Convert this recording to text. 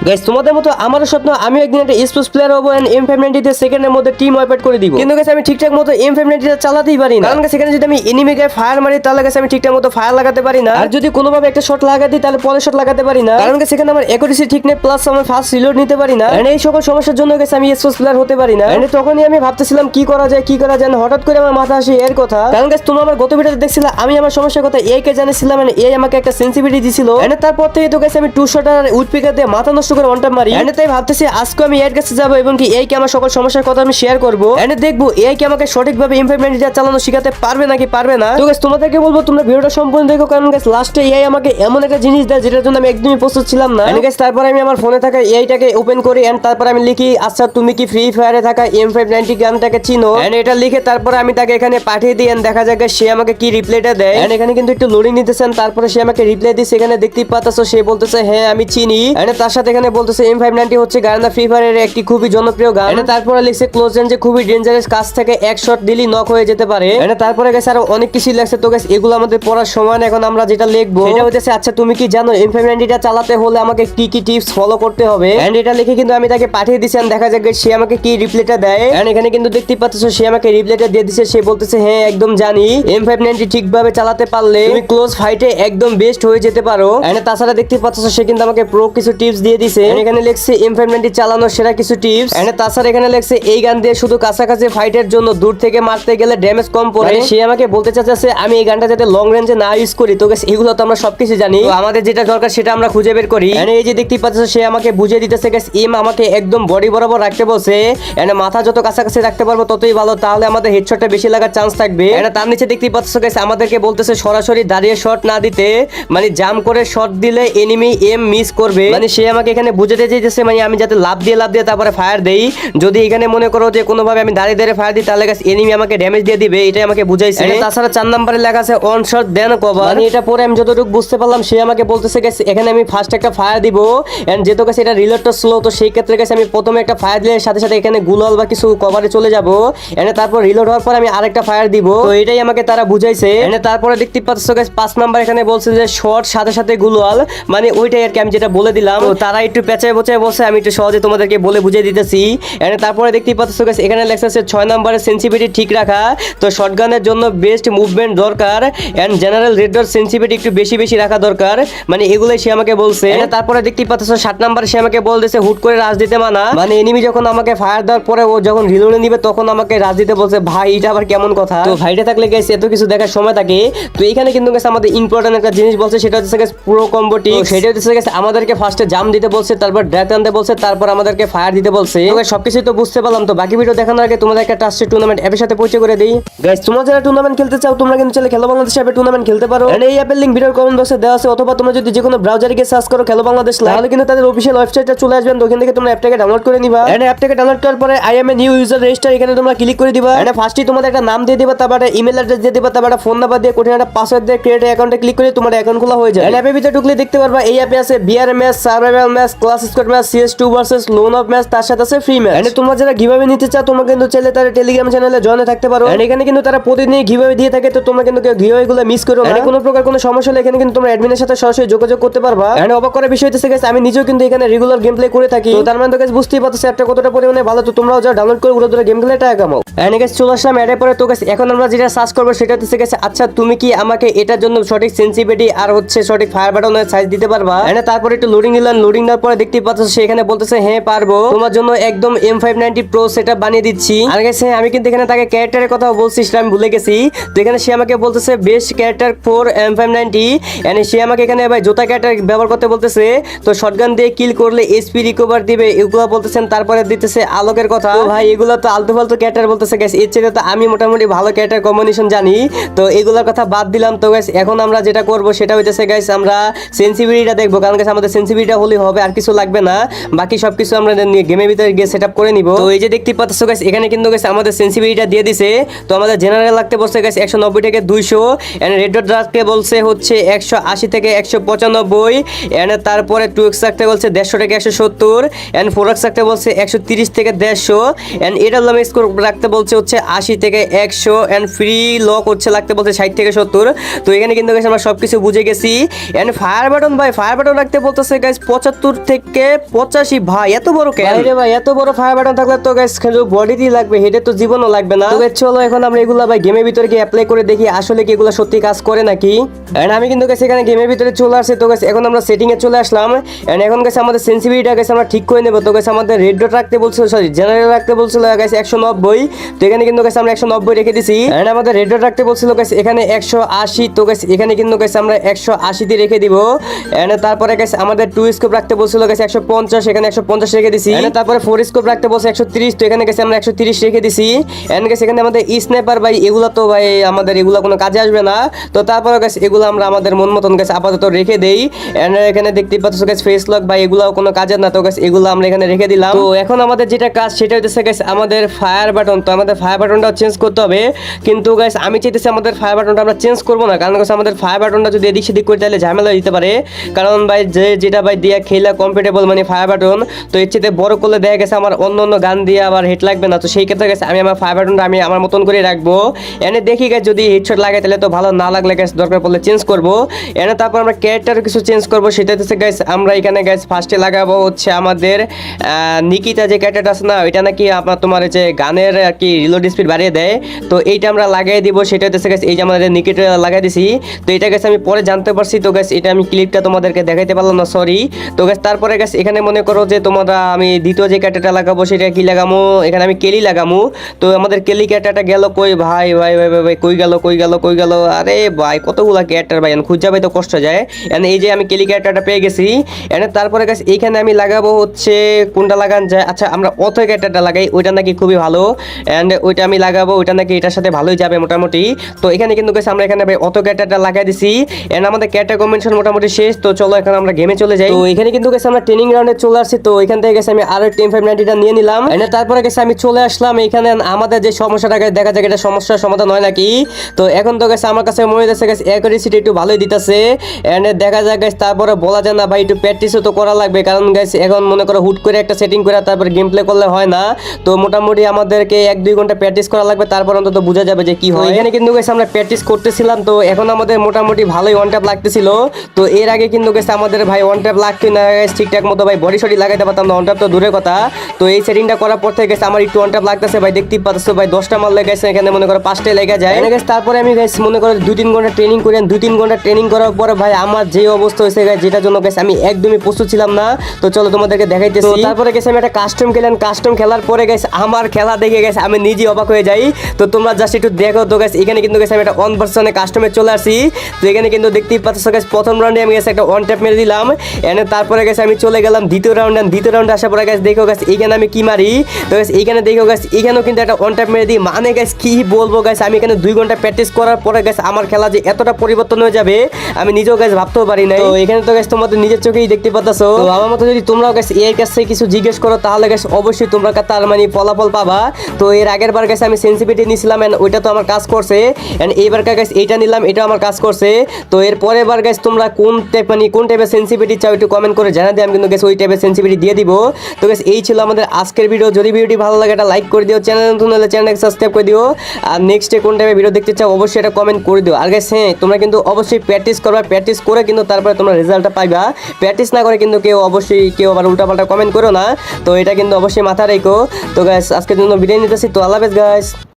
Guys তোমাদের মতো আমারও স্বপ্ন আমি একদিন একটা স্পোর্টস প্লেয়ার হবো এন্ড M590 তে সেকেন্ডের মধ্যে টিম ওয়াইপ করে দিব। কিন্তু গাইস আমি ঠিকঠাক মতো M590 টা চালাতেই পারি না, কারণ সেখানে যদি আমি এনিমিকে ফায়ার মারি তাহলে গাইস আমি ঠিকঠাক মতো ফায়ার লাগাতে পারি না, আর যদি কোনোভাবে একটা শট লাগাই দিই তাহলে পরের শট লাগাতে পারি না, কারণ সেখানে আমার অ্যাকুরেসি ঠিক নেই, প্লাস আমি ফাস্ট রিলোড নিতে পারি না। এন্ড এই সকল সমস্যার জন্য গাইস আমি স্পোর্টস প্লেয়ার হতে পারি না। এন্ড তখনই আমি ভাবতেছিলাম কি করা যায় হঠাৎ করে আমার মাথা আসে এর কথা, কারণ গাইস তোমরা আমার গত ভিডিওতে দেখছিলা আমি আমার সমস্যার কথা এই কে জানিয়েছিলাম, এন্ড এই আমাকে একটা সেনসিটিভিটি দিছিল। এন্ড তারপর থেকে তো গাইস আমি টু শট আর উড পিকার দিয়ে মাথা নষ্ট করে ওয়ান ট্যাপ মারি। এন্ড তাই ভাবতেছি আজকে আমি এর কাছে যাব এবং কি এই কে আমার সকল সমস্যার কথা আমি শেয়ার করব, এন্ড দেখবো এই কে আমাকে সঠিকভাবে M590 চালানো শিখাতে পারবে নাকি পারবে না। তো গাইস তোমাদেরকে বলবো তোমরা ভিডিওটা সম্পূর্ণ দেখো, কারণ গাইস লাস্টে এই আমাকে এমন একটা জিনিস দেয় যেটার জন্য আমি একদমই প্রস্তুত ছিলাম না। এন্ড গাইস তারপর আমি আমার ফোনে থাকা এইটাকে ওপেন করি এন্ড তারপর আমি লিখি আচ্ছা তুমি কি ফ্রি ফায়ারে থাকা M590 গানটাকে চিনো, এন্ড এটা লিখে তারপর আমি তাকে এখানে পাঠিয়ে দিই এন্ড দেখা যায় সে আমাকে কি রিপ্লাইটা দেয়। এন্ড এখানে কিন্তু একটু লোডিং নিতেছেন, তারপরে সে আমাকে রিপ্লাই দিচ্ছে, এখানে দেখতেই পাচ্ছো সে বলতেছে হ্যাঁ আমি চিনি। এন্ড তার সাথে এখানে বলতেছে M590 হচ্ছে গার্না ফ্রি ফায়ারের একটি খুবই জনপ্রিয় গান। এন্ড তারপরে লিখছে ক্লোজ রেঞ্জে খুবই ডেঞ্জারাস, কাছ থেকে এক শট দিলেই নক হয়ে যেতে পারে। এন্ড তারপরে গেছে আরো অনেক কিছু লেখছে। তো গাইস এগুলো আমাদের পড়ার সময় না, এখন আমরা যেটা লিখবো এটা হচ্ছে আচ্ছা তুমি কি জানো M590 চালাতে হলে আমাকে কি কি টিপস ফলো করতে হবে। এন্ড এটা লিখে কিন্তু আমি তাকে পাঠিয়ে দিছি, দেখা যায় সে আমাকে কি রিপ্লাইটা দেয়। এন্ড এখানে কিন্তু দেখতেই পাচ্ছো সে আমাকে রিপ্লাইটা দিয়ে দিছে, সে বলতেছে হ্যাঁ একদম জানি M590 ঠিকভাবে চালাতে পারলে তুমি ক্লোজ ফাইটে একদম বেস্ট হয়ে যেতে পারো। এন্ড তাছাড়া দেখতেই পাচ্ছো সে কিন্তু আমাকে প্রো কিছু টিপস দিয়ে দিছে। এখানে লিখছে M590 চালানোর সেরা কিছু টিপস। এন্ড তাছাড়া এখানে লিখছে এই গান দিয়ে শুধু কাছাকাছি ফাইটের জন্য, দূর থেকে মারতে গেলে ড্যামেজ কম পড়ে। সে আমাকে বলতে চাচ্ছে আমি এই গানটা যাতে লং রেঞ্জে না ইউজ করি। তো গাইস এগুলো তো আমরা সবকিছু জানি, তো আমাদের যেটা দরকার সেটা আমরা খুঁজে বের করি। এন্ড এই যে দেখতেই পাচ্ছ সে আমাকে বুঝিয়ে দিতেছে গাইস এম আমাকে একদম বডি বরাবর রাখতে বলছে। এন্ড মাথা যত কাছাকাছি রাখতে পারবো ততই ভালো, তাহলে আমাদের হেডশটটা বেশি লাগার চান্স থাকবে। এন্ড তার নিচে দেখতেই পাচ্ছ গাইস আমাদেরকে বলতেছে সরাসরি দাঁড়িয়ে শট না দিতে, মানে জাম্প করে শট দিলে এনিমি এম মিস করবে। মানে সে আমাকে এখানে বুঝাতে চাইতেছে মানে আমি যাতে লাভ দিয়ে তারপরে ফায়ার দেই। যদি এখানে মনে করো যে কোনোভাবে আমি দাঁড়িয়ে ফায়ার দিই তাহলে গাইস এনিমি আমাকে ড্যামেজ দিয়ে দিবে, এটাই আমাকে বুঝাইছে। তাছাড়া 4 নম্বরে লেখা আছে অন শট দেন কভার, মানে এটা পরে আমি যতটুকু বুঝতে পারলাম সে আমাকে বলতেছে গাইস এখানে আমি ফার্স্ট একটা ফায়ার দিব, এন্ড যেহেতু গাইস এটা রিলোডটা স্লো, তো সেই ক্ষেত্রে গাইস আমি প্রথমে একটা ফায়ার দিলে সাথে সাথে এখানে গুলাল বা কিছু কভারে চলে যাব, এন্ড তারপর রিলোড হওয়ার পর আমি আরেকটা ফায়ার দিব। তো এটাই আমাকে তারা বুঝাইছে। এন্ড তারপরে দেখতে পাচ্ছ গাইস 5 নাম্বার এখানে বলছে যে শট সাথে সাথে গুলাল, মানে ওইটাই আর কি আমি যেটা বলে দিলাম। তো তারা একটু পেঁচায় বোচায় বলছে, আমি একটু সহজে তোমাদেরকে বলে বুঝিয়ে দিতেছি। এন্ড তারপরে দেখতে পাচ্ছ গাইস এখানে লেখা আছে 6 নম্বরে সেনসিটিভিটি ঠিক রাখা, তো শটগানের জন্য বেস্ট মুভমেন্ট দরকার, and general red dot sensitivity একটু বেশি রাখা দরকার, মানে এগুলাই সে আমাকে বলছে। তারপরে দেখতে পাচ্ছ 7 নম্বরে সে আমাকে বলতেছে হুট করে রাজ দিতে মানা, মানে এনিমি যখন আমাকে ফায়ার দেওয়ার পরে ও যখন রিলোডে নিবে তখন আমাকে রাজ দিতে বলছে। ভাই এটা আবার কেমন কথা? তো ভাইটা থাকলে গাইস এত কিছু দেখার সময় থাকে। তো এখানে কিন্তু গাইস আমাদের ইম্পর্টেন্ট একটা জিনিস বলছে, সেটা হচ্ছে গাইস প্রো কম্বো টিপ। সেটা হচ্ছে গাইস আমাদেরকে ফার্স্টে জাম্প দিতে বলছে, তারপর ড্র্যাগ আনতে বলছে, তারপর আমাদেরকে ফায়ার দিতে বলছে। তো গাইস সবকিছু তো বুঝতে পারলাম। তো বাকি ভিডিও দেখানোর আগে তোমাদের একটা ট্রাস্টেড টুর্নামেন্ট অ্যাপের সাথে পরিচয় করে দেই। গাইস তোমরা যারা টুর্নামেন্ট খেলতে চাও তোমরা কিন্তু চাইলে খেলো বাংলাদেশ অ্যাপে টুর্নামেন্ট খেলতে পারো। এন্ড এই অ্যাপের লিংক ভিডিওর কমেন্ট বক্সে দেওয়া আছে, অথবা তোমরা যদি যে কোনো ব্রাউজারে গিয়ে সার্চ করো খেলো বাংলাদেশ, তাহলে কিন্তু তাদের অফিশিয়াল ওয়েবসাইটটা চলে আসবে। ওখান থেকে তোমরা অ্যাপটাকে ডাউনলোড করে নিবা। এন্ড অ্যাপটাকে ডাউনলোড করার পরে I M a new user register এখানে তোমরা ক্লিক করে দিবা। এন্ড ফার্স্টে তোমাদের একটা নাম দিয়ে দিবা, তারপর একটা ইমেল অ্যাড্রেস দিয়ে দিবা, তারপর একটা ফোন নাম্বার দিয়ে কঠিন একটা পাসওয়ার্ড দিয়ে ক্রিয়েট অ্যাকাউন্টে ক্লিক করে তোমার অ্যাকাউন্ট খোলা হয়ে যায়। এন্ড অ্যাপের ভিতরে ঢুকলে দেখতে পারবা এই অ্যাপে আছে BR match, survival match, class squad match, CS2 versus lone wolf match, তার সাথে আছে ফ্রি ম্যাচ। এন্ড তোমরা যারা গিভঅ্যাওয়ে নিতে চাও তোমরা কিন্তু চাইলে তার টেলিগ্রাম চ্যানেলে জয়েন থাকতে পারো। এন্ড এখানে কিন্তু তারা প্রতিদিন গিভঅ্যাওয়ে দিয়ে থাকে, তো তোমরা কিন্তু গিভঅ্যাওয়ে গুলো মিস করো না। এন্ড কোনো প্রকার কোনো সমস্যা হলে এখানে কিন্তু তোমরা অ্যাডমিনের সাথে সরাসরি যোগাযোগ করতে পারবা। এন্ড অবাক করার বিষয় হচ্ছে গাইস আমি নিজেও কিন্তু এখানে রেগুলার গেম প্লে করে থাকি, তো তার মানে তো গাইস বুঝতেই পারছো অ্যাপটা কতটা পরিমাণে ভালো। তো তোমরাও যারা ডাউনলোড করে উড়ে ধরে গেম খেলে টাকা কামাও। এন্ড গাইস চলে আসলাম অ্যাডের পরে। তো গাইস এখন আমরা যেটা সার্চ করব সেটা হচ্ছে গাইস আচ্ছা তুমি কি আমাকে এটার জন্য সঠিক সেনসিটিভিটি আর হচ্ছে সঠিক ফায়ার বাটনের সাইজ দিতে পারবা। এন্ড তারপরে একটু লোডিং দিলাম, লোডিং দেওয়ার পরে দেখতেই পাচ্ছ সে এখানে বলতেছে হ্যাঁ পারবো, তোমার জন্য একদম M590 প্রো সেটআপ বানিয়ে দিচ্ছি। আর গাইস আমি কিন্তু এখানে তাকে ক্যারেক্টারের কথা বলছি সেটা আমি ভুলে গেছি। তো এখানে সে আমাকে বলতেছে best character for M590, and সে আমাকে এখানে ভাই জোতা ক্যারেক্টার ব্যবহার করতে বলতেছে। তো শটগান দিয়ে কিল করলে এসপি রিকভার দিবে এগুলো বলতেছেন। তারপরে দিতেছে আলোকের কথা। তো ভাই এগুলো তো আলতু ফালতু ক্যারেক্টার বলতেছে গাইস, এর চেয়ে তো আমি মোটামুটি ভালো ক্যারেক্টার কম্বিনেশন জানি। তো এগুলোর কথা বাদ দিলাম। তো গাইস এখন আমরা যেটা করব সেটা হইতেছে গাইস আমরা সেনসিটিভিটিটা দেখবো, কারণ গাইস আমাদের সেনসিটিভিটিটা হলেই হবে, আর কিছু লাগবে না। বাকি সবকিছু আমরা গেমের ভিতরে গিয়ে সেটআপ করে নিব। তো এই যে দেখতে পাচ্ছ গাইস এখানে কিন্তু গাইস আমাদের সেনসিটিভিটিটা দিয়ে দিছে। তো আমাদের জেনারেল লাগতে বলছে গাইস 190 থেকে 200, এন্ড রেড ডট রাখতে বলছে হচ্ছে 180 থেকে 195, এন্ড তারপরে 2x রাখতে বলছে 150 থেকে 170, এন্ড 4x রাখতে বলছে 130 থেকে 150, এন্ড এটা স্কোর রাখতে বলছে হচ্ছে 80 থেকে 100, এন্ড ফ্রি লক হচ্ছে লাগতে বলছে 60 থেকে 70। তো এখানে কিন্তু গাইস আমরা সবকিছু বুঝে গেছি। এন্ড ফায়ার বাটন ভাই ফায়ার বাটন রাখতে বলতেছে গাইস 75 থেকে 85 ভাই এত বড় কেন রে ভাই? এত বড় ফায়ার বাটন থাকলে তো গাইস শুধু বডিতেই লাগবে, হেডে তো জীবনও লাগবে না। তো চলো এখন আমরা এগুলা ভাই গেমের ভিতরে কি অ্যাপ্লাই করে দেখি আসলে কি এগুলা সত্যি কাজ করে নাকি। এন্ড আমি কিন্তু গাইস এখানে গেমের ভিতরে চলে আসছে। তো গাইস এখন আমরা সেটিং এ চলে আসলাম। এন্ড এখন গাইস আমাদের সেনসিটিভিটিটা গাইস আমরা ঠিক করে নেব। তো গাইস আমাদের রেড ডট রাখতে বলছিল, সরি জেনারেল রাখতে বলছিল গাইস 190। তো এখানে কিন্তু গাইস আমরা 190 রেখে দিছি। এন্ড আমাদের রেড ডট রাখতে বলছিল গাইস এখানে 180। তো গাইস এখানে কিন্তু গাইস আমরা 180 দিয়ে রেখে দিব। এন্ড তারপরে গাইস আমাদের টু স্কোপ রাখতে বলছিল গাইস 150, এখানে 150 রেখে দিছি। এন্ড তারপরে ফোর স্কোপ রাখতে বলছে 130। তো এখানে গাইস আমরা 130 রেখে দিছি। এন্ড গাইস এখানে আমাদের স্নাইপার ভাই এগুলা তো ভাই আমাদের এগুলা কোনো কাজে আসবে না। তো তারপরে গাইস এগুলো আমরা আমাদের মন মতন গাইস আপাতত রেখে দেই। এন্ড এখানে দেখতে পাচ্ছ গাইস ফেস লক ভাই এগুলাও কোনো কাজের না। তো গাইস এগুলো আমরা এখানে রেখে দিলাম। তো এখন আমাদের যেটা কাজ সেটা হচ্ছে গাইস আমাদের ফায়ার বাটন। তো আমাদের ফায়ার বাটনটাও চেঞ্জ করতে হবে, কিন্তু গাইস আমি চাইতেছি আমাদের ফায়ার বাটনটা আমরা চেঞ্জ করব না, কারণ গাইস আমাদের ফায়ার বাটনটা যদি এদিক সেদিক করে তাহলে ঝামেলা দিতে পারে। কারণ ভাই যেটা ভাই দিয়া খেলা কমফোর্টেবল মানে ফায়ার বাটন, তো এর চেয়ে বড় করলে দেখা গেছে আমার অন্য গান দিয়ে আবার হেড লাগবে না। তো সেই ক্ষেত্রে গেছে আমি আমার ফায়ার বাটনটা আমি আমার মতন করে রাখবো। এনে দেখি গাইস যদি হেডশট লাগে তাহলে তো ভালো, না লাগলে গাইস দরকার পড়লে চেঞ্জ করব। এনে তারপর আমরা ক্যারেক্টার কিছু চেঞ্জ করব, সেটা হচ্ছে গাইস আমরা এখানে গাইস ফার্স্টে লাগাবো হচ্ছে আমাদের নিকিতা যে ক্যারেক্টার আছে না, ওইটা নাকি আপনার তোমার যে গানের আর কি রিলোড স্পিড বাড়িয়ে দেয়। তো এইটা আমরা লাগাই দিব, সেটা হচ্ছে গাইস এই যে আমাদের নিকিতা লাগাই দিছি। তো এটা গাইস আমি পরে জানতে পারছি। তো গাইস এটা আমি ক্লিপটা তোমাদেরকে দেখাইতে পারলাম না, সরি। তো গাইস তারপরে গাইস এখানে মনে করো যে তোমরা আমি দ্বিতীয় যে ক্যারেক্টারটা লাগাবো সেটা কি লাগামো, এখানে আমি কেলি লাগামো। তো আমাদের কেলি ক্যারেক্টারটা গেল কই ভাই ভাই ভাই ভাই ভাই কই গেল কই গেল কই গেল? আরে ভাই কতগুলা ক্যারেক্টার ভাই খুঁজে পাই তো কষ্ট যায়। এন্ড এই যে আমি কেলি ক্যারেক্টারটা পেয়ে গেছি। এন্ড তারপরে গাইস এইখানে আমি লাগাবো হচ্ছে কোনটা লাগান যায়, আচ্ছা আমরা অথ ক্যারেক্টারটা লাগাই, ওইটা নাকি খুবই ভালো। এন্ড ওইটা আমি লাগাবো, ওইটা নাকি এটার সাথে ভালোই যাবে মোটামুটি। তো এখানে কিন্তু গাইস আমরা এখানে ভাই অথ ক্যারেক্টারটা লাগাই দিছি। এন্ড আমাদের ক্যারেক্টার কম্বিনেশন মোটামুটি শেষ। তো চলো এখন আমরা গেমে চলে যাই। তো এখানে কিন্তু গাইস আমরা ট্রেনিং রাউন্ডে চলে আসছি। তো এখান থেকে গেছে আমি আরো M590টা নিয়ে নিলাম। এন্ড তারপরে গেছে আমি চলে আসলাম এখানে আমাদের যে সমস্যাটা দেখা যায় এটা সমস্যার সমাধান হয় নাকি। তো এখন তো গেছে আমার কাছে মনে হচ্ছে গেছে অ্যাকুরেসিটি একটু ভালোই দিতেছে। এন্ড দেখা যায় গাইস তারপরে বলা যায় না ভাই একটু প্র্যাকটিসও তো করা লাগবে, কারণ গাইস এখন মনে করো হুট করে একটা সেটিং করে তারপর গেম প্লে করলে হয় না। তো মোটামুটি আমাদেরকে 1-2 ঘন্টা প্র্যাকটিস করা লাগবে, তারপর অন্তত বোঝা যাবে যে কি হয়। এখানে কিন্তু গাইস আমরা প্র্যাকটিস করতেছিলাম। তো এখন আমাদের মোটামুটি ভালোই ওয়ান ট্যাপ লাগতেছিল। তো এর আগে কিন্তু গাইস আমাদের ভাই ওয়ান ট্যাপ লাগতো না গাইস ঠিকঠাক মতো, ভাই বডি শডি লাগাইতে পারতাম না, ওয়ান ট্যাপ তো দূরের কথা। তো এই সেটিংটা করার পর থেকে গেছে আমার একটু ওয়ান ট্যাপ লাগতেছে ভাই, দেখতেই পাচ্ছ ভাই 10টা মারলে গেছে এখানে মনে করো 5টাই লেগে যায়। এনে গেছে তারপরে আমি গাইস মনে করো 2-3 ঘন্টা ট্রেনিং করি। 2-3 ঘন্টা ট্রেনিং করার পরে ভাই আমার যে অবস্থা হয়েছে গাইস, যেটার জন্য গাইস আমি একদমই প্রস্তুত ছিলাম না। তো চলো তোমাদেরকে দেখাইতেছি। তারপরে গেছে আমি একটা কাস্টম খেলেন, কাস্টম খেলার পরে গাইস আমার খেলা দেখে গেছে আমি নিজে অবাক হয়ে যাই। তো তোমরা জাস্ট একটু দেখো। তো গাইস এখানে কিন্তু গেছে আমি একটা অন ভার্সনে কাস্টমে চলে আসি। তো এখানে কিন্তু দেখতেই পাচ্ছ গাইস প্রথম রাউন্ডে আমি গেছে একটা ওয়ান ট্যাপ মেরে দিলাম। এনে তারপরে গেছে আমি চলে গেলাম দ্বিতীয় রাউন্ডে। দ্বিতীয় রাউন্ডে আসার পরে গাইস দেখো গাইস এইখানে আমি কি মারি। তো গাইস এইখানে দেখো গাইস এখানেও কিন্তু একটা ওয়ান ট্যাপ মেরে দিই। মানে গাইস কি বলবো গাইস, আমি এখানে 2 ঘন্টা প্র্যাকটিস করার পরে গাইস আমার খেলা যে এতটা পরিবর্তন হয়ে যাবে আমি নিজেও গাইস ভাবতেও পারি নাই। তো এখানে তো গাইস তোমাদের নিজের চোখেই দেখতে পাচ্ছো। তো আমার মতো যদি তোমরাও গাইস এর কাছে কিছু জিজ্ঞেস করো তাহলে গাইস অবশ্যই তোমরা তার মানে ফলাফল পাবা। তো এর আগের বার গাইস আমি সেনসিটিভিটি নিছিলাম এন্ড ওইটা তো আমার কাজ করছে। এন্ড এইবার গাইস এইটা নিলাম, এটা আমার কাজ করছে। তো এর পরের বার গাইস তোমরা কোন টাইপ মানে কোন টাইপের সেনসিটিভিটি চাও একটু কমেন্ট করে জানা দিও, আমি কিন্তু গাইস ওই টাইপের সেনসিটিভিটি দিয়ে দিব। তো গাইস এই ছিল আমাদের আজকের ভিডিও। যদি ভিডিওটি ভালো লাগে এটা লাইক করে দিও, চ্যানেল নতুন হলে চ্যানেলকে সাবস্ক্রাইব করে দিও। আর নেক্সট কোন টাইপের ভিডিও দেখতে চাও অবশ্যই এটা কমেন্ট করে দিও। আর গাইস হ্যাঁ তোমরা কিন্তু অবশ্যই প্র্যাকটিস করবা, প্র্যাকটিস করে কিন্তু তারপরে তোমরা রেজাল্টটা পাইবা। প্র্যাকটিস না করে কিন্তু কেউ আবার উল্টাপাল্টা কমেন্ট করো না। তো এটা কিন্তু অবশ্যই মাথায় রেখো। তো গাইস আজকের জন্য বিদায় নিতেছি। তো আল্লাহ হাফেজ গাইস।